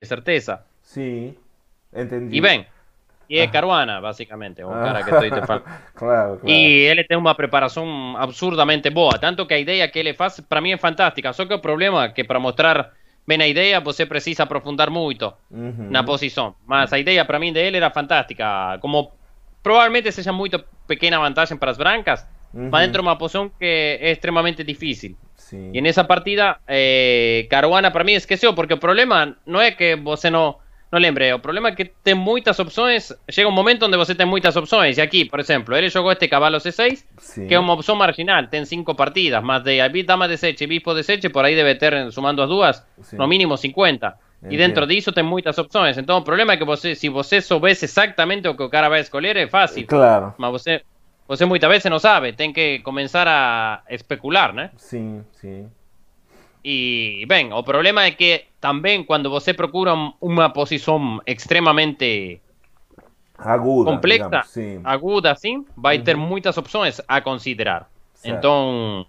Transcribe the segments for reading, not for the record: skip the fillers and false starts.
certeza. Sim, E entendi. bem, e é Ah, Caruana, basicamente, o cara que estou te ah, falando. claro, claro. E ele tem uma preparação absurdamente boa, tanto que a ideia que ele faz para mim é fantástica. Só que o problema é que para mostrar bem a ideia você precisa aprofundar muito na Uhum. posição. Mas a ideia para mim dele era fantástica. Como provavelmente seja muito pequena vantagem para as brancas, mas dentro Uhum. de uma posição que é extremamente difícil. E Sim. nessa partida, Caruana para mim esqueceu, porque o problema não é que você não lembre, o problema é que tem muitas opções. Chega um momento onde você tem muitas opções. E aqui, por exemplo, ele jogou este cavalo C6, que é Sim. uma opção marginal, tem 5 partidas, mas de dama de 7 e bispo de 7, por aí deve ter, sumando as duas, no Sim. mínimo 50. E dentro Entendo. disso tem muitas opções. Então o problema é que você, se você soubesse exatamente o que o cara vai escolher, é fácil. Claro. Mas você muitas vezes não sabe, tem que começar a especular, né? Sim, sim. E, bem, o problema é que também quando você procura uma posição extremamente Aguda, digamos. complexa, Sim. aguda assim, vai ter Uhum. muitas opções a considerar. Certo.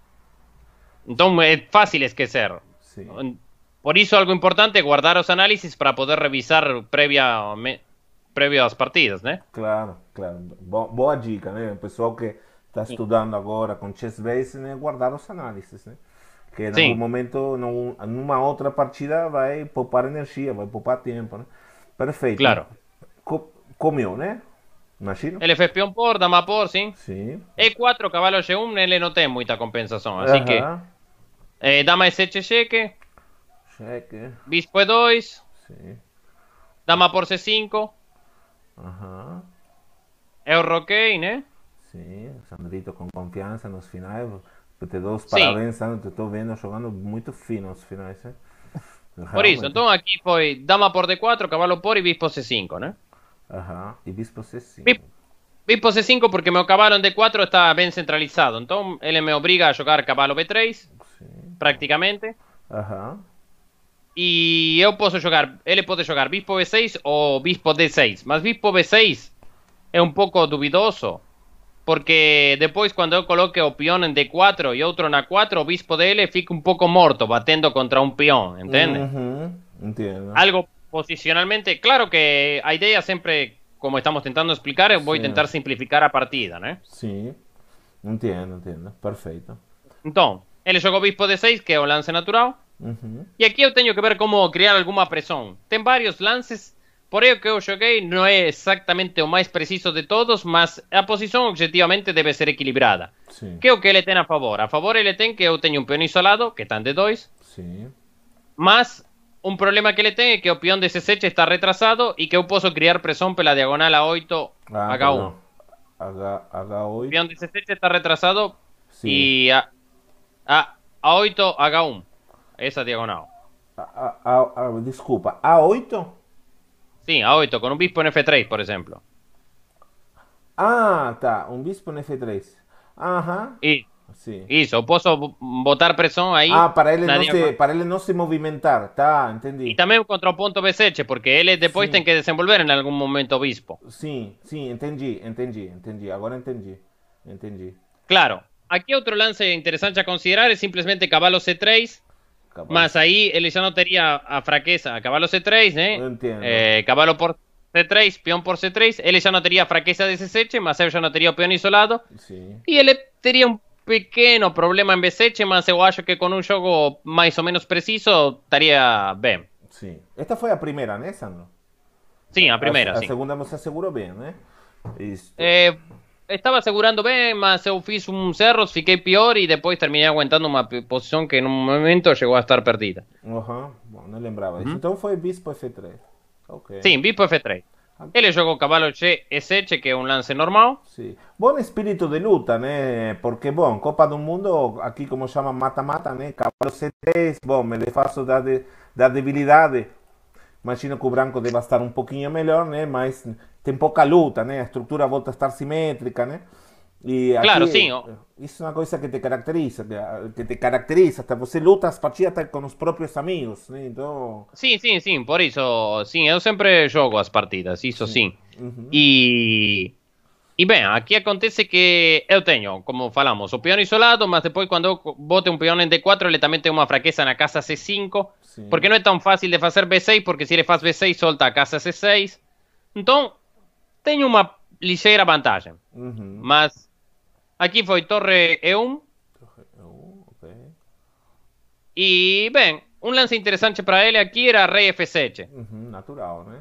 Então é fácil esquecer. Sim. Por isso, algo importante é guardar os análises para poder revisar previo às partidas, né? Claro, claro. Boa dica, né? O pessoal que está estudando agora com Chessbase, né? Guardar os análises, né? Que em algum Sim, momento, numa outra partida, vai poupar energia, vai poupar tempo, né? Perfeito. claro. Comeu, né? Imagino? Ele fez peão por, dama por, sim. Sim. E4, cavalo G1, ele não tem muita compensação. Así que, Aham. dama E7 cheque, Cheque. bispo E2, Sim. dama por C5, Aham. é o roquei, né? Sim. Sandrito com confiança nos finais. Te dou os Sim, parabéns, Sandro. Te estou vendo jogando muito fino nos finais, hein? por isso. Realmente. Então aqui foi dama por D4, cavalo por e bispo C5, né? Aham. E bispo C5. Bis- Bispo C5 porque meu cavalo en D4 está bem centralizado. Então ele me obriga a jogar cavalo B3, Sim. praticamente. Aham. E eu posso jogar, ele pode jogar bispo B6 ou bispo D6. Mas bispo B6 é um pouco duvidoso. Porque depois, quando eu coloque o peão em D4 e outro na 4, o bispo dele fica um pouco morto, batendo contra um peão, entende? Uhum. Entiendo. Algo posicionalmente. Claro que a ideia sempre, como estamos tentando explicar, eu vou Sí, tentar simplificar a partida, né? sí. Entiendo, entiendo. Perfecto. Então, ele jogou bispo D6, que é o lance natural. Ujú. E aqui eu tenho que ver como criar alguma pressão. Tem vários lances, porém o que eu joguei não é exatamente o mais preciso de todos, mas a posição objetivamente deve ser equilibrada. Sí, Que é o que ele tem a favor? A favor ele tem que eu tenho um peão isolado, que está em D2, sí. mas um problema que ele tem é que o peão de C7 está retrasado e que eu posso criar pressão pela diagonal A8, Ah, H1. perdón. O H8. peão de C7 está retrasado Sí. e A8, H1. Essa diagonal. Disculpa. A8. Sim, A8, con un bispo en F3, por ejemplo. Ah, tá. Um bispo no F3. Aham. Y Sí. eso, posso botar presión ahí Ah, para ele na não se, diagonal. para ele não se movimentar. Tá, Y entendi. también contra o ponto B7, porque él después Sim, tiene que desenvolver en algún momento o bispo. sim, sim, entendi. Agora entendi. Claro, aquí otro lance interesante a considerar es simplemente caballo C3, más Cavalos. ahí él ya no tendría a fraqueza a caballo C3, Eu ¿eh? entendo. Caballo por C3, peón por C3, él ya no tendría fraqueza de C7, más él ya no tendría peón isolado, Sim, e ele teria um pequeno problema em B7, mas eu acho que com um jogo mais ou menos preciso estaria bem. sim. Esta foi a primeira, né, Sandro? Sim, a primeira, A sim. segunda você assegurou bem, né? Isto. É, estava segurando bem, mas eu fiz uns erros, fiquei pior e depois terminei aguentando uma posição que no momento chegou a estar perdida. Aham, bom, não lembrava isso. Uhum. Então foi bispo F3. Ok. Sim, bispo F3. Ele jogou cavalo G E7, que é um lance normal. Sí. Buen espíritu de luta, né? Porque, bom, Copa do Mundo, aqui como chama mata-mata, né? Cavalo C3, bom, me desfaço da debilidade. Imagino que o branco deva estar um pouquinho melhor, né? Mas tem pouca luta, né? A estrutura volta a estar simétrica, né? E Claro, aqui, sim, isso é uma coisa que te caracteriza, que te caracteriza. Até você luta as partidas até com os próprios amigos, né? Então, sim, por isso, sim, eu sempre jogo as partidas, isso sim. sim. Uhum. E E bem, aqui acontece que eu tenho, como falamos, o peão isolado, mas depois quando eu boto um peão em D4, ele também tem uma fraqueza na casa C5, Sim. porque não é tão fácil de fazer B6, porque se ele faz B6, solta a casa C6. Então, tenho uma ligeira vantagem. Uhum. Mas aqui foi torre E1, Ok. e bem, um lance interessante para ele aqui era rei F7. Uhum, natural, né?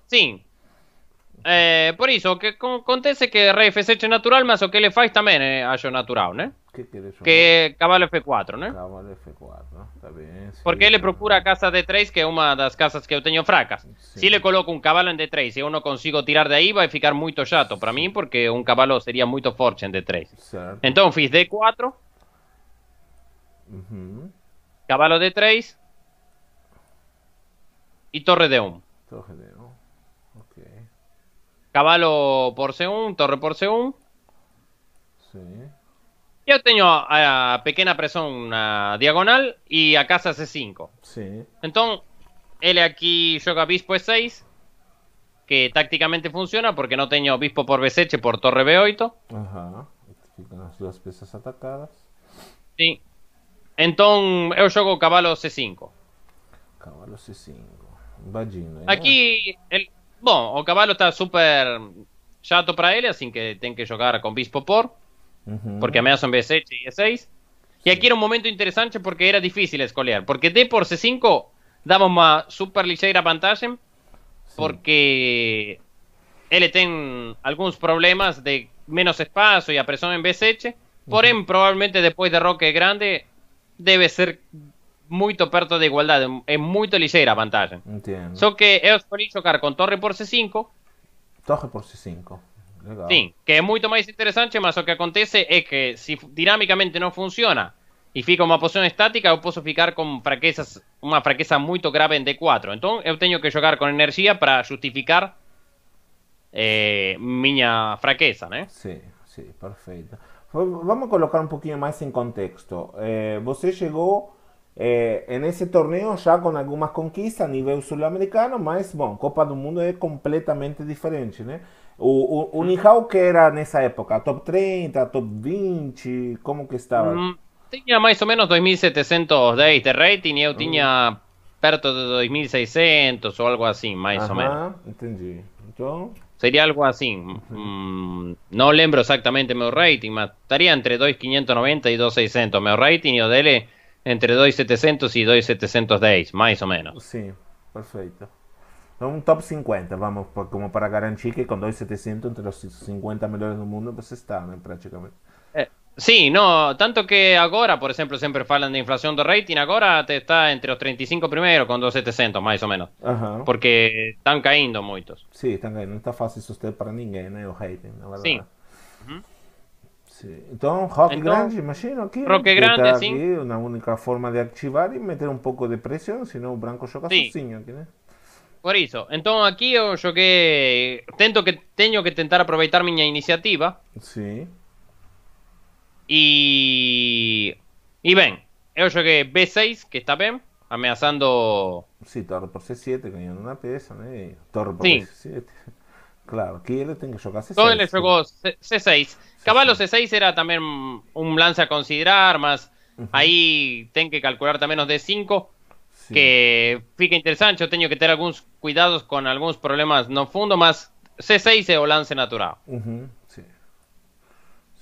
Sim, por isso, o que acontece é que rei F7 é natural, mas o que ele faz também é, acho natural, né? O que ele Que jogou? é cavalo F4, né? Cavalo F4. Tá bem, Porque sim, ele tá. procura a casa D3, que é uma das casas que eu tenho fracas. Se Sim, ele coloca um cavalo em D3 e eu não consigo tirar daí, vai ficar muito chato para sim. mim, porque um cavalo seria muito forte em D3. Certo. Então fiz D4, Uhum. cavalo D3 e torre D1. Torre de León. Ok. Cavalo por C1, torre por C1. Sí. Eu tenho a pequena pressão na diagonal e a casa C5. Sí. Então, ele aqui joga bispo E6, que tácticamente funciona porque não tenho bispo por B7 por torre B8. Ajá. Fican las dos piezas atacadas. Sim. Então, eu jogo cavalo C5. Caballo C5. Vagina, ¿eh? Aqui, bom, o cavalo está super chato para ele, assim que tem que jogar com bispo porque Ujú. ameaçam B7 e E6. E Sí. aqui era um momento interessante porque era difícil escolher, porque D por C5 dava uma super ligeira vantagem, Sí. porque ele tem alguns problemas de menos espaço e a pressão em B7, Ujú. porém, provavelmente depois de Roque grande, deve ser muito perto de igualdade, é muito ligeira a vantagem. Entiendo. Só que eu escolhi jogar com torre por C5, Torre por C5. Legal. sim, que é muito mais interessante, mas o que acontece é que se dinamicamente não funciona e fica uma posição estática, eu posso ficar com fraquezas, uma fraqueza muito grave em D4. Então eu tenho que jogar com energia para justificar minha fraqueza, né? Sí, sí, perfecto. Vamos a colocar un poquito más en contexto. Você llegó en ese torneo ya con algunas conquistas a nivel sudamericano, mas, bom, Copa do Mundo es completamente diferente, né? O Nihao que era nessa época? Top 30, top 20? Como que estava? Tinha mais ou menos 2.710 de rating e eu Hum, tinha perto de 2.600 ou algo assim, mais ou menos. Ajá, entendi. Então, Sería algo así. No lembro exactamente meu rating, mas estaría entre 2.590 y 2.600 meu rating y o dele entre 2.700 y 2.710, más o menos. sim, perfeito. Então, um top 50, vamos, como para garantir que com 2.700 entre os 50 melhores do mundo você está, né, praticamente. Sí, no, tanto que agora, por exemplo, sempre falan de inflación do rating, agora te está entre os 35 primero con 2.700, más o menos. Aham. Porque están caindo muitos. Sim, também não está fácil sustentar para ninguém, né, o rating, na Sí. verdade. Ujú. Sim. Então, rock grande, Entonces, imagino aqui, né, Roque que Grande, está sí. aqui na única forma de ativar e meter um pouco de pressão, senão o branco joga Sí, sozinho aqui, né? por isso. Então aqui eu joguei, tenho que tentar aproveitar minha iniciativa. Sim, Y ven, yo jogué B6, que está bien, ameaçando. sim, torre por C7, ganhando uma peça, né? E torre por Sí, D7. Claro, aqui ele tem que jogar todo le C6. jugó C6. Caballo C6. C6 era también un lance a considerar, más Uhum. ahí tengo que calcular también los D5, Sim. que fica interesante. Yo tengo que tener algunos cuidados con algunos problemas no fundo, más C6 es o lance natural. Uhum. Sim.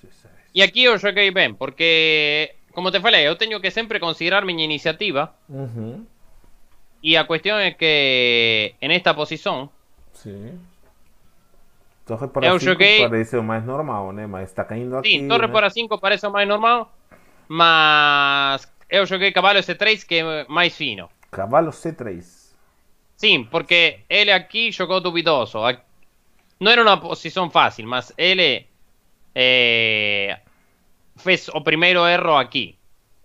C6. Y aquí yo joguei bien, porque, como te falei, yo tengo que siempre considerar mi iniciativa. Uhum. Y la cuestión es que en esta posición, Sim. Torre para eu 5 joguei. parece o mais normal, né? Mas está caindo Sí, aqui, torre né? por A5 parece o mais normal, mas eu joguei cavalo S3 que é mais fino. Cavalo C3. Sim, porque ele aqui jogou duvidoso. Não era uma posição fácil, mas ele fez o primeiro erro aqui.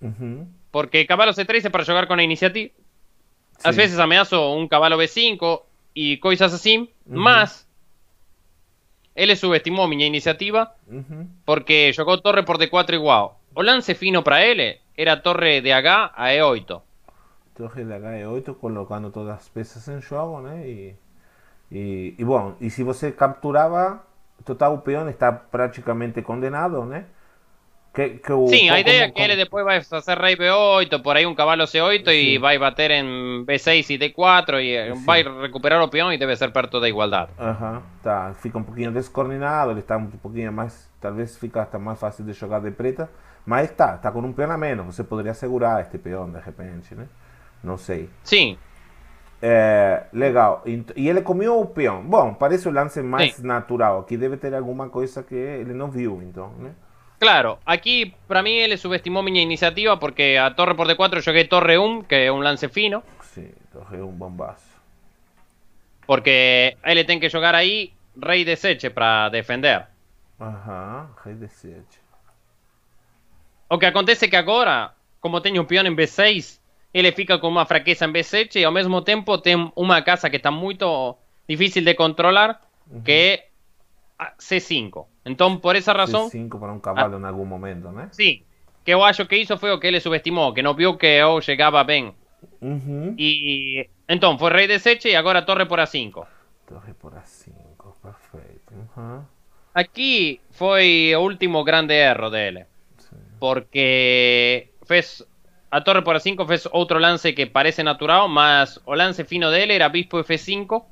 Uhum. Porque cavalo C3 é para jogar com a iniciativa. Às Sim. vezes ameaço um cavalo B5 e coisas assim, Uhum. mas ele subestimou minha iniciativa Uhum. porque jogou torre por D4 igual. O lance fino para ele era torre de H a E8. Torre de H8 colocando todas as peças em jogo, né? E bom, e se você capturava. total o peão está praticamente condenado, né? Sim, a ideia é que ele depois vai fazer rei B8, por aí um cavalo C8 e Sim, vai bater em B6 e D4 e vai sim. recuperar o peão e deve ser perto da igualdade. Aham, tá. Fica um pouquinho descoordenado, ele está um pouquinho mais. Talvez fica até mais fácil de jogar de preta, mas tá com um peão a menos. Você poderia segurar este peão de repente, né? Não sei. Sim, É, legal. E ele comeu o peão. Bom, parece o lance sim. mais natural. Aqui deve ter alguma coisa que ele não viu, então, né? Claro, aquí para mí él subestimó mi iniciativa porque a torre por D4 jogué torre 1, que es un lance fino, Sim, torrei um bombaço. porque él tiene que jugar ahí rey D7 para defender. Aham, rei de 7. O que acontece que agora, como tengo un peón en B6, él fica con una fraqueza en B7 y al mismo tiempo tiene una casa que está muy difícil de controlar, que es C5. Entonces, por esa razón, C5 para um ah, cavalo em algum momento, né? sí, que yo acho que hizo fue o que él subestimó, que no vio que yo llegaba bien. Uhum. Y entonces fue rey D7 y ahora torre por A5. Torre por A5, perfeito. Uhum. Aquí fue el último grande error de él. Sim. Porque a torre por A5 fue otro lance que parece natural, más o lance fino de él era bispo F5.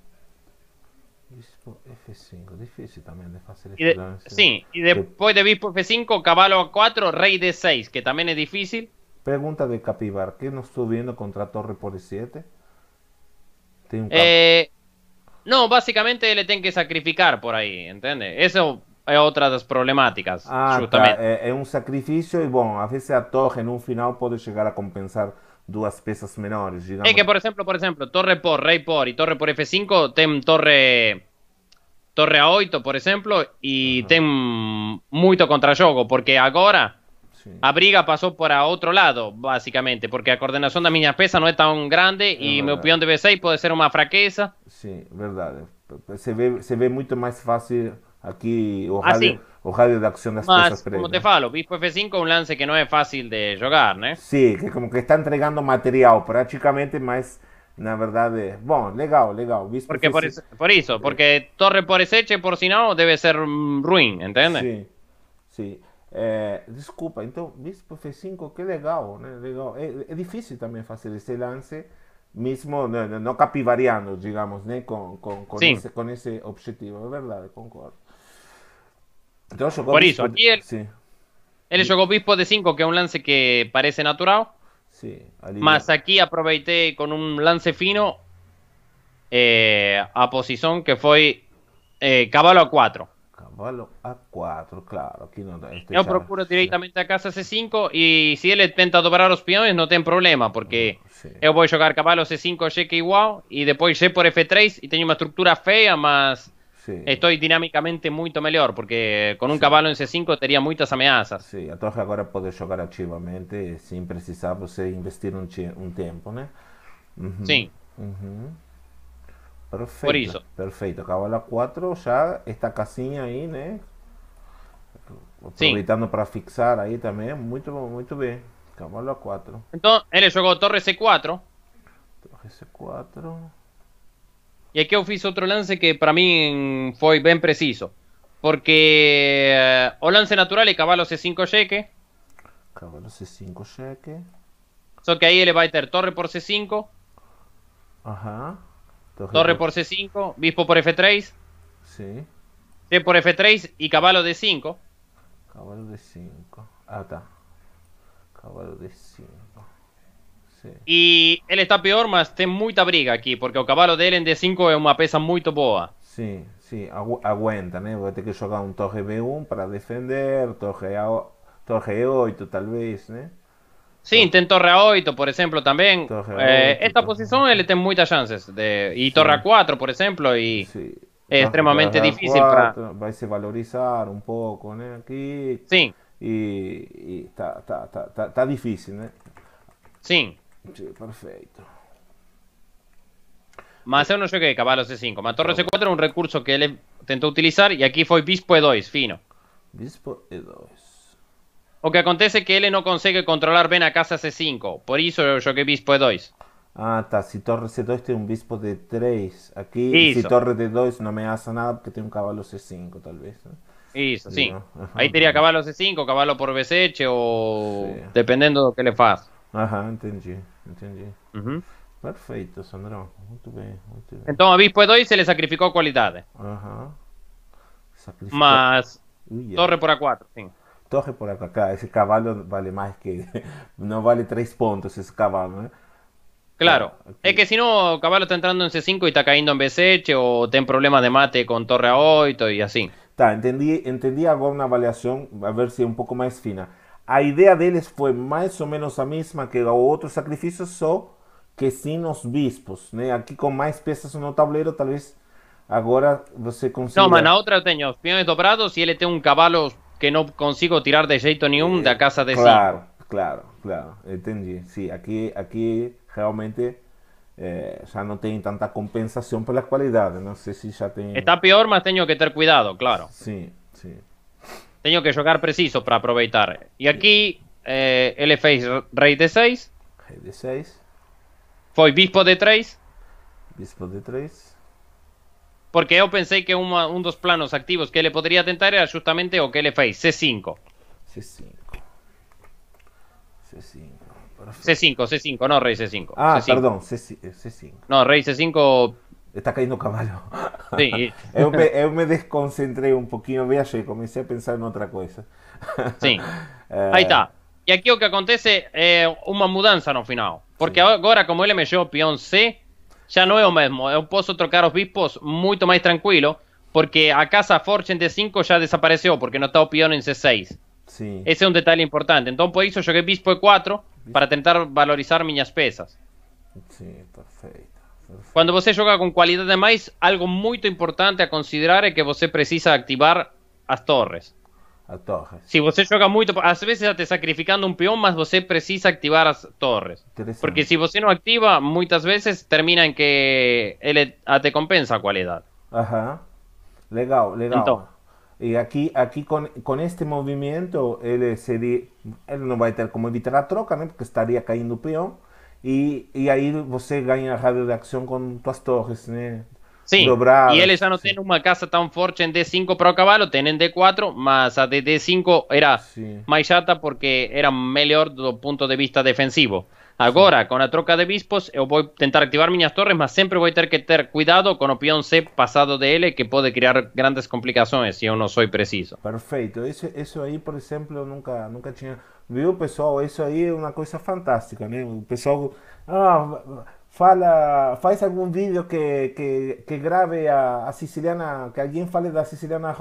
Bispo F5, difícil também de fazer Y este lance. sí, y De, después de bispo F5, caballo A4, rey D6, que también es difícil. pergunta de Capibar, que não estou vendo contra a torre por E7? Tem um cavalo. Eh, no, básicamente él tiene que sacrificar por ahí, ¿entiendes? Eso es otra de las problemáticas, Ah, tá. justamente. É um sacrifício e, bom, às vezes a torre no final pode chegar a compensar duas peças menores, Es digamos. que, por ejemplo, torre por, rey por y torre por F5, ten torre A8, por ejemplo, y Aham, ten mucho contrajogo, porque ahora sim. a briga pasó por a otro lado, básicamente, porque a coordenación de miñas pesas no es tan grande É y mi verdade. peón de B6 puede ser una fraqueza. Sim, verdade. Você vê muito mais fácil aqui Así, o rádio de ação das peças más, como te pretas. falo, bispo F5 es un lance que no es fácil de jugar, ¿no? Sim, que como que está entregando material praticamente, mas na verdade, bom, legal, legal. Bispo Porque F5. por eso, porque torre por S8, por si no, debe ser ruin, ¿entiendes? Sim, sim. É, desculpa, então, Bispo F5, que legal, né? Legal. É difícil também fazer esse lance, mesmo não capivariando, digamos, né? Sí, Com esse objetivo. É verdade, concordo. Então jogou por eso, Bispo. aquí Sim, él jugó bispo D5, que es un lance que parece natural. sim. Ali, Más aquí aproveité con un lance fino a posición que fue caballo A4. cavalo A4, claro. Aqui não dá. Este Yo já. procuro directamente a casa C5 y si él tenta doblar los peones no tem problema, porque Sim, yo voy a jugar caballo C5, cheque igual y después G por F3 y tengo una estructura fea, más sim. estoy dinámicamente mucho mejor, porque con un caballo en C5 tenía muchas amenazas. Sim, a torre agora pode jogar ativamente sem precisar você investir um tempo, né? Uhum. Sí, Uhum. por Perfeito, eso. perfeito. Cavalo A4 já esta casinha aí, né? Sí. Aproveitando para fixar aí também, muito bem. Cavalo A4. Entonces, él jugó torre C4 Torre C4. y aquí yo fiz otro lance que para mí fue bien preciso. Porque o lance natural y caballo C5 cheque. Cavalo C5 cheque. Só que ahí él va a tener torre por C5, Aham. torre por C5, bispo por F3, Sim. C por F3 y caballo D5. Cavalo D5. Ah, tá. Cavalo D5. Sim. Y él está peor, mas tem muita briga aquí, porque o caballo dele en D5 es una pesa muy boa. Sim, sim, aguenta, né? Vai ter que jogar um torre B1 para defender, torre E8 talvez, né? Sí, ten torre A8, por ejemplo, también. Torre A8, Esta torre- posición él tiene muchas chances. Y Sí. torre A4, por ejemplo, y Sim. es extremadamente Torre difícil para... A4, vai se valorizar um pouco, né? Aqui. Sí, E tá difícil, né? sí. Sim, perfeito. Más uno yo que caballo C5. Más torre C4 es un recurso que él intentó utilizar y aquí fue bispo E2, fino. Bispo E2. O que acontece es que él no consigue controlar bien a casa C5. Por eso yo que bispo E2. Ah, tá. Se torre C2 tem um bispo D3 aqui, e se Isso, torre D2 não ameaça nada porque tem um cavalo C5, talvez, né? isso, sim. Digo, Ahí aham, te iría caballo C5, caballo por B7 sim. o dependendo do que ele faz. Aham, entendi, entendi. Uhum. Perfeito, Sandrão. Muito bem, muito bem. Então a bispo E2 se le sacrificou qualidade. Aham. Sacrificou. Mas Uia. torre por A4, sim. Torre por acá. Esse cavalo vale mais que. Não vale 3 pontos esse cavalo, né? Tá, Claro. Es aqui. que si no, caballo está entrando en C5 y está cayendo en B7 o ten problemas de mate con torre A8 y así. Tá, entendi agora uma avaliação, a ver se é um pouco mais fina. A ideia deles foi mais ou menos a mesma que o outro sacrifício, só que sim os bispos, né? Aqui com mais peças no tabuleiro, talvez agora você No, man, consiga. a otra tengo peones dobrados y él tiene un caballo que no consigo tirar de jeito nenhum da casa de 5. Claro, claro, claro, entendi. Sim, aqui realmente já não tem tanta compensação pela qualidade. Não sei se já tem. Está peor, mas tengo que tener cuidado, claro. Sim, sim. Tengo que jugar preciso para aprovechar. Y aquí él fez rey D6, Rei D6, foi bispo D3, bispo D3, porque eu pensei que un dos planos activos que él podría tentar era justamente o que él fez C5. C5, C5, perfeito. C5, C5, no rey C5. Ah, C5. perdão, C5. No, rey C5. Está caindo o cavalo. Sí, Eu me desconcentrei um pouquinho, viajei, comecei a pensar em outra coisa. sí. Ahí Eh, está. Y aquí lo que acontece es una mudanza no final. Porque sim, ahora, como él mexeu peón C, ya no es lo mismo. Eu posso trocar os bispos muito mais tranquilo. Porque a casa Forge en D5 ya desapareció. Porque no está o peón en C6. sim. Ese es un detalle importante. Entonces, por eso joguei bispo E4 para tentar valorizar minhas peças. Sim, perfeito. Perfeito. Quando você joga com qualidade a mais, algo muito importante a considerar é que você precisa activar as torres. A torre. Se você joga muito, às vezes até sacrificando um peão, mas você precisa activar as torres. Porque Interessante. se você não ativa, muitas vezes termina em que ele até compensa a qualidade. Aham. Legal, Então, legal. E aqui com este movimento, ele não vai ter como evitar a troca, né? Porque estaria caindo o peão. E aí você ganha rádio de ação com tuas torres, né? sim. E ele Dobradas. já não Sim, tem uma casa tão forte em D5 para o cavalo, tem em D4, mas a de D5 era sim, mais chata porque era melhor do ponto de vista defensivo. sim. Agora, com a troca de bispos, eu vou tentar activar minhas torres, mas sempre vou ter que ter cuidado com o peão C passado dele, que pode criar grandes complicações se eu não sou preciso. Perfeito. Isso aí, por exemplo, eu nunca tinha. Viu, pessoal? Isso aí é uma coisa fantástica, né? O pessoal faz algum vídeo que grave a siciliana, que alguém fale da siciliana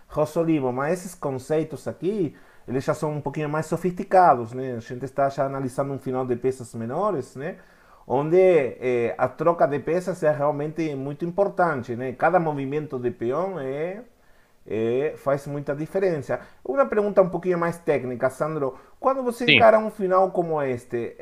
Rosolimo, mas esses conceitos aqui, eles já são um pouquinho mais sofisticados, né? A gente está já analisando um final de peças menores, né? Onde a troca de peças é realmente muito importante, né? Cada movimento de peão faz muita diferença. Uma pergunta um pouquinho mais técnica, Sandro. Quando você Sim. encara um final como este,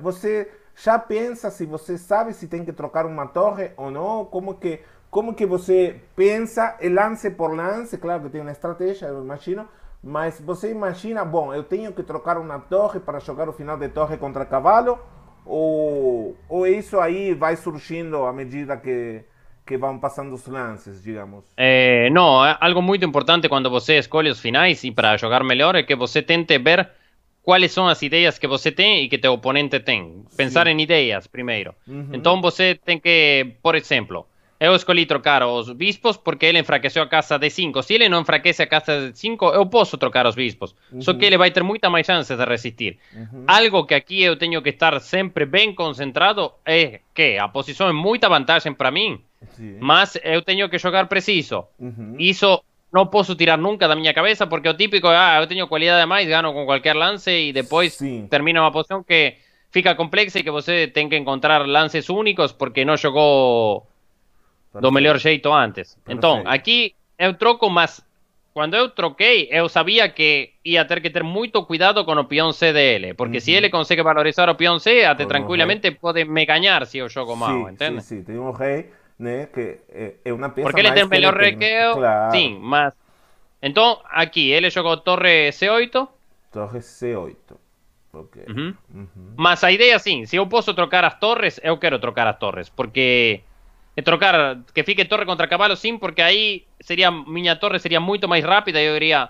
você já pensa se você sabe se tem que trocar uma torre ou não? Como que você pensa, lance por lance? Claro que tem uma estratégia, eu imagino. Mas você imagina, bom, eu tenho que trocar uma torre para jogar o final de torre contra cavalo? Ou isso aí vai surgindo à medida que vão passando os lances, digamos? No, algo muito importante quando você escolhe os finais e para jogar melhor é que você tente ver quais são as ideias que você tem e que teu oponente tem. Pensar Sim. em ideias primeiro. Uhum. Então você tem que, por exemplo, eu escolhi trocar os bispos porque ele enfraqueceu a casa D5. Se ele não enfraquece a casa D5, eu posso trocar os bispos. Só que Uhum. ele vai ter muita mais chance de resistir. Uhum. Algo que aqui eu tenho que estar sempre bem concentrado é que a posição é muita vantagem para mim, Sim. mas eu tenho que jogar preciso. Uhum. Isso não posso tirar nunca da minha cabeça, porque o típico é, eu tenho qualidade a mais, gano com qualquer lance e depois Sim. termina uma posição que fica complexa e que você tem que encontrar lances únicos porque não jogou do melhor Perfeito. jeito antes. Então, Perfeito. aqui eu troco, mas quando eu troquei, eu sabia que ia ter que ter muito cuidado com o peão C dele, porque se ele Uhum. consegue valorizar o peão C, até Com o rei. tranquilamente pode me ganhar se eu jogo mal, Sim, sim, entende? sim. Tem um rei, né? Que é uma peça Porque ele tem mais o que ele melhor rei tem. que eu, Claro. sim, mas... Então, aqui, ele jogou torre C8, Torre C8. Ok. Uhum. Uhum. Mas a ideia, sim, se eu posso trocar as torres, eu quero trocar as torres. Porque trocar, que fique torre contra cavalo, sim, porque aí seria, minha torre seria muito mais rápida. Eu iria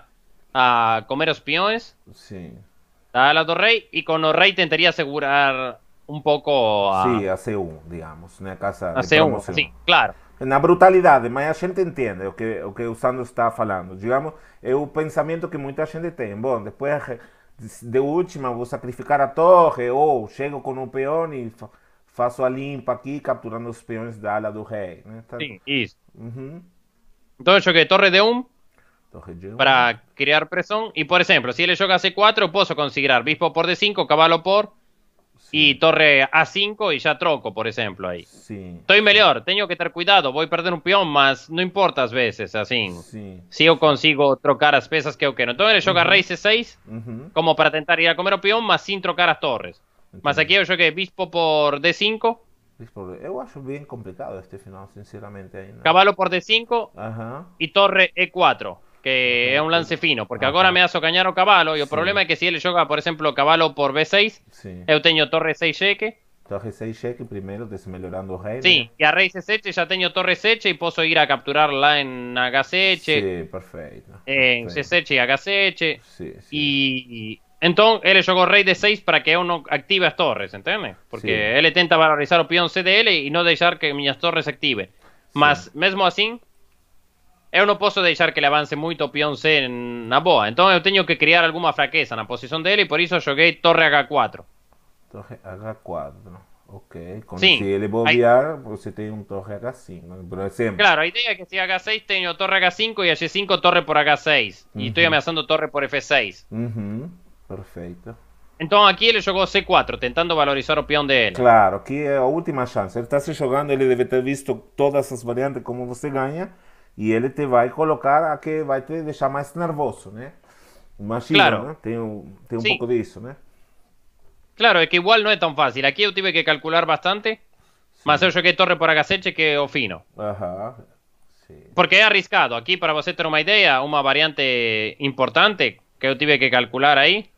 a comer os peões Sim. da ala do rei. E com o rei tentaria segurar um pouco Sim, a C1, digamos, né? Casa a de C1, promoção. assim, claro. Na brutalidade, mas a gente entende o que o Sandro está falando. Digamos, é o pensamento que muita gente tem. Bom, depois de última vou sacrificar a torre, ou chego com um peão e faço a limpa aqui, capturando os peões da ala do rei. Né? Tá... Sim, isso. Uhum. Então eu joguei torre D1 Torre G1. para criar pressão. E, por exemplo, se ele joga C4, eu posso considerar bispo por D5, cavalo por e Sim, torre A5 e já troco, por exemplo, aí. sim, Estoy melhor, tenho que ter cuidado, vou perder um peão, mas não importa às vezes, assim. sim. Se eu consigo trocar as peças que eu quero. Então ele joga rei Uhum. C6, Uhum. como para tentar ir a comer o peão, mas sem trocar as torres. Mas Entendi. aqui eu joguei bispo por D5, Eu acho bem complicado este final, sinceramente, ainda. cavalo por D5 Aham. e torre E4, que é Torre um E4. lance fino, porque agora Ajá. ameaço ganhar o cavalo, e o Sim, problema é que se ele joga, por exemplo, cavalo por B6, sim. eu tenho torre 6 cheque. Torre 6 cheque primeiro, desmelhorando o rei, né? Sim, y a rey C7 ya tengo torre C7 y puedo ir a capturarla en H7, Sim, perfeito. en Perfeito. C7 y H7. Sim, sim. Y entonces él jugó rey D6 para que eu não active as torres, ¿entiendes? Porque Sim, él tenta valorizar o peón CDL y no dejar que minhas torres se activen. sim. Mas, mesmo assim, eu não posso deixar que ele avance muito o peão C na boa. Então eu tenho que criar alguma fraqueza na posição dele e por isso joguei torre H4. Torre H4. Ok. Quando se Sim, ele aí, bobear, você tem um torre H5, por exemplo. claro, a idea es que si H6 tengo torre H5 y H5 torre por H6. Y estoy Uhum. ameazando torre por F6. Uhum. Perfeito. Entonces aquí él jugó C4, tentando valorizar o peón de él. Claro, aqui é a última chance. Ele está se jogando, ele deve ter visto todas as variantes como você ganha e ele te vai colocar a que vai te deixar mais nervoso, né? Imagino, Claro, né? Tem um sí. pouco disso, né? Claro, es que igual no es tan fácil. Aquí yo tuve que calcular bastante. Más Sim. yo jogué torre por H7 que o fino. Aham. Sim. Porque es arriesgado. Aquí, para vos tener una idea, una variante importante que yo tuve que calcular ahí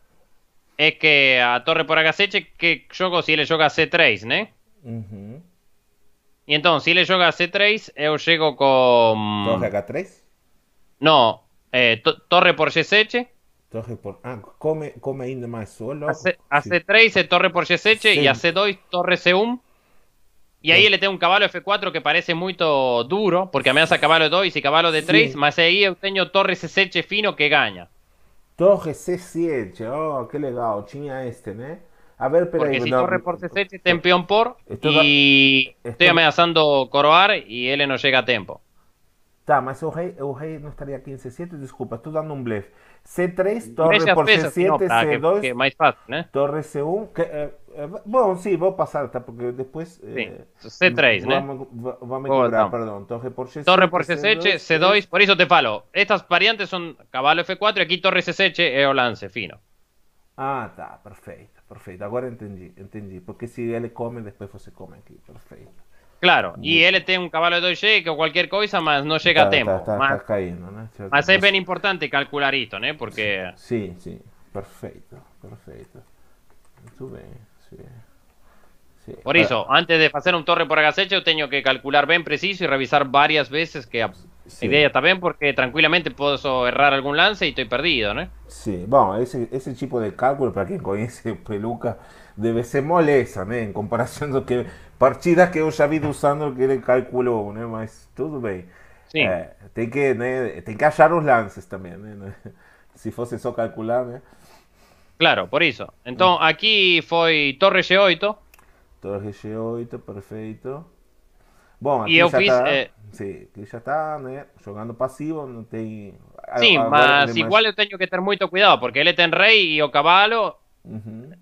es que a torre por H7 que juego si él juega C3, ¿no? Uhum. Y entonces, si él juega C3, yo llego Torre con... H3? No, torre por G7. Torre por. Ah, come ainda mais A, solo. C, a Sim. C3 torre por G7 y a Sim. C2 torre C1. Y ahí le tengo un caballo F4 que parece muy duro, porque ameaza caballo 2 y caballo D3, Sim. mas ahí yo tengo torre C7 fino que gana. Torre C7. Oh, que legal. Tinha este, né? A ver, peraí. Porque si Não, torre por C7 ten peón por, estou, y estoy estou, amenazando coroar y él no llega a tiempo. tá, mas o rei não estaria aqui em C7? Desculpa, estou dando um blefe. C3, torre Gracias por pesos, si no, C7, para que C2, es más fácil, ¿no? torre C1. Bom, sim, vou passar, tá? Porque depois Sí, C3, ¿no? vamos me Oh, cobrar, no. perdão. Torre por C7, Torre por C7, C2, C2, por eso te falo. Estas variantes son caballo F4 y aquí torre C7 es o lance fino. Ah, tá, perfeito, perfeito. Agora entendi. Porque se ele come, depois você come aqui, perfeito. Claro, y él tiene un caballo de 2G o cualquier cosa, mas no llega a tiempo. Tá caindo, né? Mas es bien importante calcular esto, ¿no? Porque, Sim, sim, perfeito, perfeito. Muito bem, sim. Sim. por eso, antes de hacer un torre por H7, yo tengo que calcular bien preciso y revisar varias veces que la Sim. idea está bien, porque tranquilamente puedo errar algún lance y estoy perdido, ¿no? Sim, bom, esse tipo de cálculo, para quem conhece Peluca, deve ser moleza, né? Em comparação do que partidas que eu já vi usando que ele calculou, né? Mas tudo bem. Sí, Tem que achar os lances também, né? Se fosse só calcular, né? claro, por eso. Entonces, aquí fue torre G8 Torre G8, perfeito. Bom, aqui y yo já fiz... tá, sim, aqui já tá, né? Jogando passivo, não tem. sí, Agora mas igual yo tengo que tener mucho cuidado, porque él ten rey y o caballo, Uhum.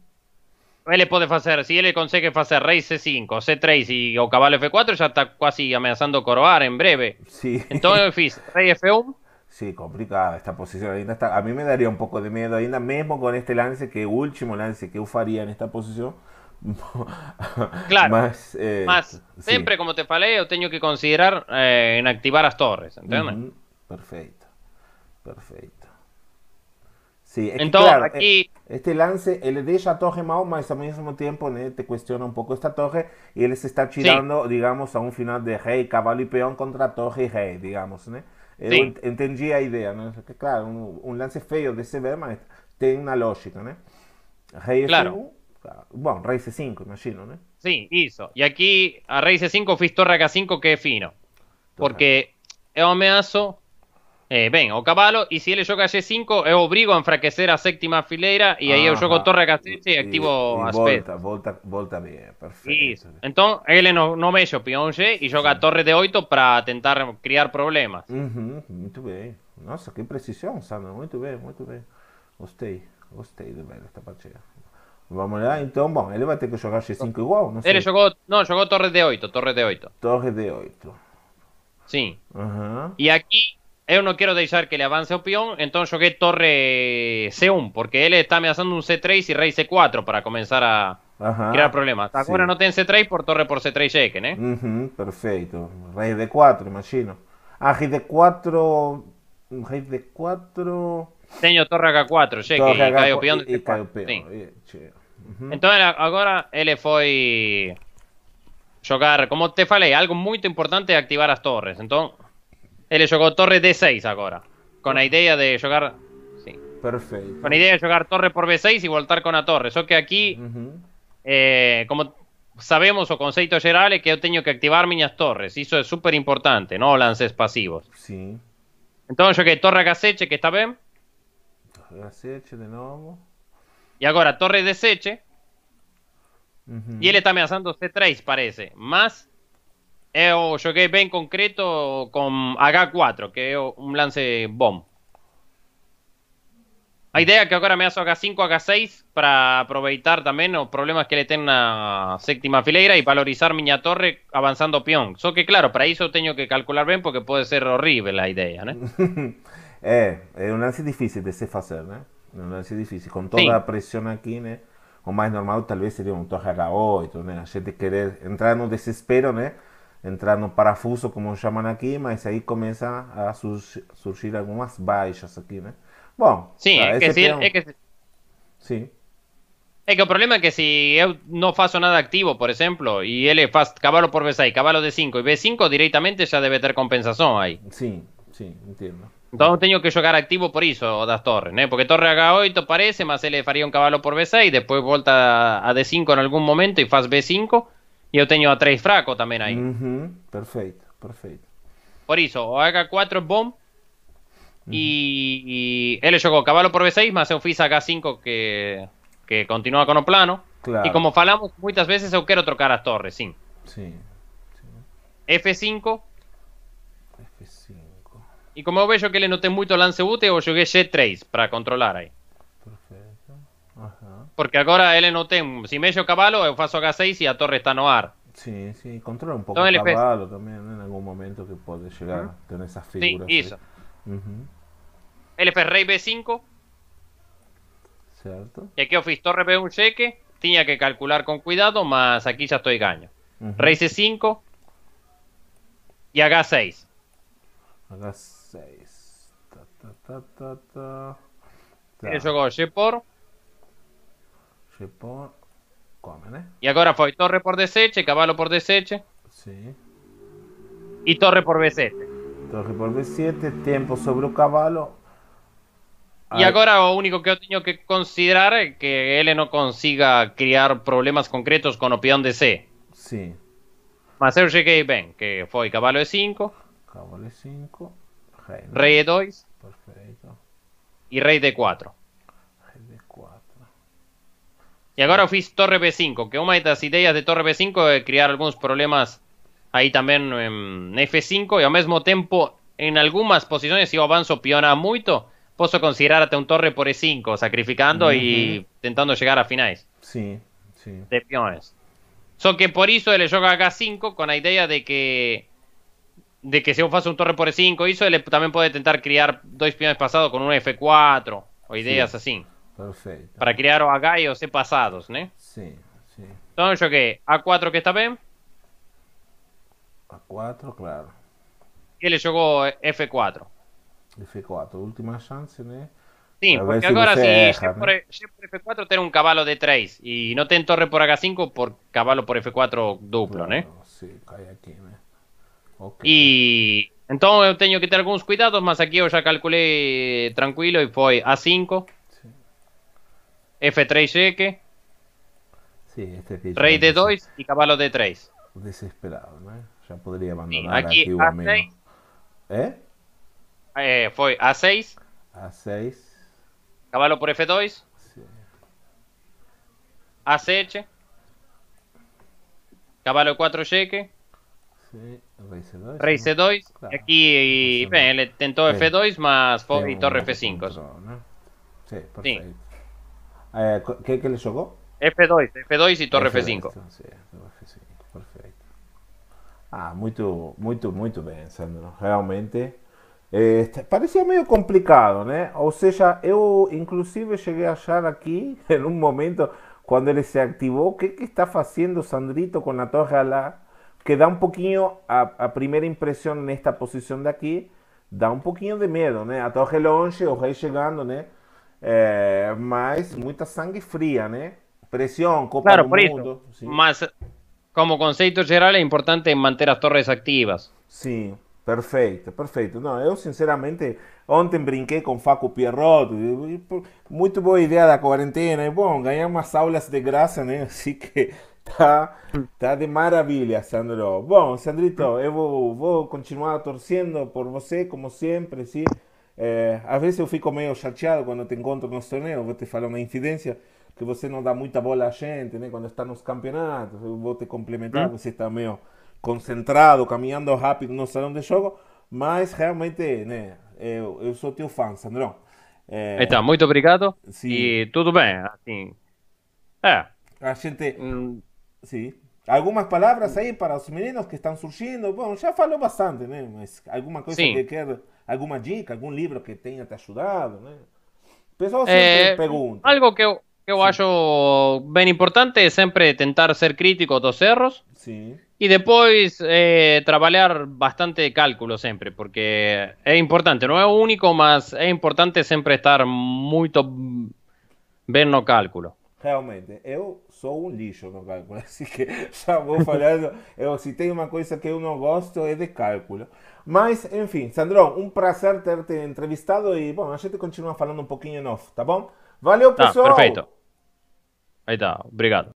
él puede hacer, si él consigue hacer rey C5, C3 y o caballo F4, ya está casi amenazando coroar en breve. Sim. Entonces yo fiz rey F1. Sí, complicada esta posición. Ainda está, a mí me daría un poco de miedo, ainda mesmo con este lance, que último lance que yo faría en esta posición. Claro, Mas, mas sí. sempre, como te falei, eu tenho que considerar en activar as torres, entende? Uhum. Perfeito, perfeito. Sí, es que Então, claro, aqui, este lance, él deja a torre mal, mas al mismo tiempo te cuestiona un poco esta torre y él se está sim, tirando, digamos, a un final de rey, caballo y peón contra torre y rey, digamos, ¿no? Yo sim, entendí la idea, ¿no? Que claro, un lance feo de se ver, mas tiene una lógica, ¿no? Rei claro, F1, claro. Bom, rei C5, imagino, né? sim, isso. E aqui, a rei C5 fiz torre H5 que é fino. Torre H. Porque é um ameaço, bem, o cavalo, e se ele joga G5, eu obrigo a enfraquecer a sétima fileira, e aí eu jogo Ajá. torre H7 e activo Y as volta, peças. volta, volta bien, Isso. perfecto. Então, ele não mexe o peão G e joga a Sí. torre D8 para tentar criar problemas. Uhum, muito bem. Nossa, que precisão, Sandra. Muito bem, muito bem. Gostei, gostei de ver esta partida. Vamos lá, então, bom, ele vai ter que jogar X5 igual, não Ele sei. jogou, não, jogou torre D8, torre D8. Torre D8. Sim. Aham, E aqui eu não quero deixar que ele avance o peão, então joguei torre C1, porque ele está ameaçando um C3 e rei C4 para começar a criar aham. problemas. Agora Sim. não tem C3 por torre por C3 cheque, né? Uhum, perfeito. Rei D4, imagino. Ah, rei D4. Rei D4. Tenho torre H4, cheque, Torre e cai o H4 peão de e cai C4. o peão. Sim. Che. Uhum. Então agora ele foi jogar, como te falei, algo muito importante é ativar as torres. Então ele jogou torre D6 agora, com a ideia de jogar, sim, com Perfeito. a ideia de jogar torre por B6 e voltar com a torre. Só que aqui, Uhum. como sabemos, o conceito geral é que eu tenho que activar minhas torres. Isso é super importante, não lances passivos. Sim. Então eu joguei torre H7, que está bem, Torre H7 de novo. e agora torre D7. Uhum. E ele está ameaçando C3, parece. Mas eu joguei bem concreto com H4, que é um lance bom. A ideia é que agora ameaço H5, H6 para aproveitar também os problemas que ele tem na sétima fileira e valorizar minha torre avançando o peão. Só que, claro, para isso eu tenho que calcular bem porque pode ser horrível a ideia, né? É um lance difícil de se fazer, né? É um lance difícil. Com toda Sim, a pressão aqui, né? O mais normal talvez seria um torre H8, né? A gente querer entrar no desespero, né? Entrar no parafuso, como chamam aqui, mas aí começa a surgir algumas baixas aqui, né? Bom, sim, tá, é que esse se ele, peão, sim. é que o problema é que se eu não faço nada activo, por exemplo, e ele faz cavalo por B6, cavalo D5 e B5, diretamente já deve ter compensação aí. Sim, sim, entendo. Então eu tenho que jogar activo por isso, o das torres, né? Porque torre H8 parece, mas ele faria um cavalo por B6, depois volta a D5 em algum momento e faz B5, e eu tenho A3 fraco também aí. Uhum, perfeito, perfeito. Por isso, o H4 é bom, e ele jogou cavalo por B6, mas eu fiz H5 que continua com o plano. E Claro, como falamos, muitas vezes eu quero trocar as torres, sim. sim. F5, F5, e como eu vejo que ele não tem muito lance útil, eu joguei G3 para controlar aí. perfeito. Aham. Porque agora ele não tem. Se mexe o cavalo, eu faço H6 e a torre está no ar. Sim, sim, controla um pouco Então o ele fez. cavalo também, né? Em algum momento que pode chegar a ter essas Sim, figuras isso. aí. Uhum, Ele fez rei B5. certo. E aqui eu fiz torre B1 cheque. Tinha que calcular com cuidado, mas aqui já estou ganho. Uhum. Rei C5 e H6. H6. Tá. Ele jogou G por. Chepon. Come, né? E agora foi torre por D7, cavalo por D7 Sim. e torre por B7. Torre por B7, tempo sobre o cavalo. E agora o único que eu tenho que considerar é que ele não consiga criar problemas concretos com o peão de C. Sim. Mas eu cheguei bem, que foi cavalo E5, Cavalo E5. Rei, né? rei E2 Perfeito. e rei D4. Rei D4. E agora eu fiz torre B5, que uma das ideias de torre B5 é criar alguns problemas aí também em F5 e ao mesmo tempo em algumas posições se eu avanço o peão A muito, posso considerar até um torre por E5, sacrificando e tentando chegar a finais Sim, sim. de peões. Só que por isso ele joga H5 com a ideia de que se eu faço um torre por E5, isso ele também pode tentar criar dois peões passados com um F4 ou ideias assim, Perfeito. para criar o H e o C passados, né? Sim, sim. Então eu joguei A4 que está bem, A4, claro. e ele jogou F4. F4, última chance, né? Sim, Para ver porque se agora você se erra, né? G por F4 tem um cavalo D3 e não tem torre por H5 por cavalo por F4 duplo, né? Claro, sí, cae aquí, né? Ok. E então eu tenho que ter alguns cuidados, mas aqui eu já calculei tranquilo e foi A5, Sí, F3 cheque, sí, este aquí ya rei D2 e cavalo D3. desesperado, né? Já poderia Sim, abandonar aqui aqui o amigo. A6, É? foi A6, A6. cavalo por F2, Sí, A7, cavalo 4 cheque, sí. Rey C2, rei ¿no? C2, e Claro. aqui, Você bem, não ele tentou tem, F2, mas tem foi um torre outro F5. controle, né? Sim, Sim, perfeito. O que ele jogou? F2 e torre F10, F5. então, sim, F5, perfeito. Ah, muito, muito, muito bem, Sandro. Realmente. Parecia meio complicado, né? Ou seja, eu inclusive cheguei a achar aqui, em um momento, quando ele se ativou, o que está fazendo Sandrito com a torre lá? Que dá um pouquinho, a primeira impressão nesta posição daqui, dá um pouquinho de medo, né? A torre longe, o rei chegando, né? Mas muita sangue fria, né? Pressão, Copa Claro, do por isso. Mundo, sim. Mas como conceito geral é importante manter as torres activas. Sim, perfeito, perfeito. Não, eu sinceramente ontem brinquei com Faco Pierrot, muito boa ideia da quarentena, e bom, ganhar umas aulas de graça, né? Assim que tá de maravilha, Sandro. Bom, Sandrito, eu vou continuar torcendo por você, como sempre, sim. Às vezes eu fico meio chateado quando te encontro nos torneios, vou te falar uma incidência, que você não dá muita bola a gente, né? Quando está nos campeonatos, eu vou te complementar, Hum? você está meio concentrado, caminhando rápido no salão de jogo, mas realmente, né, eu sou teu fã, Sandrão. Então, É, muito obrigado sim, e tudo bem. Assim, é. a gente, hum, sim. Algumas palavras aí para os meninos que estão surgindo. Bom, já falou bastante, né? Mas alguma coisa que sim. quer, alguma dica, algum livro que tenha te ajudado, né? O pessoal sempre É, pergunta. algo que eu Sim, acho bem importante é sempre tentar ser crítico dos erros sim. e depois trabalhar bastante cálculo sempre, porque é importante, não é o único, mas é importante sempre estar muito bem no cálculo. Realmente, eu sou um lixo no cálculo, assim que já vou falando. Se tem uma coisa que eu não gosto é de cálculo. Mas, enfim, Sandrão, um prazer ter te entrevistado e, bom, a gente continua falando um pouquinho em off, tá bom? Valeu, Tá, perfeito. pessoal! Aí tá, obrigado.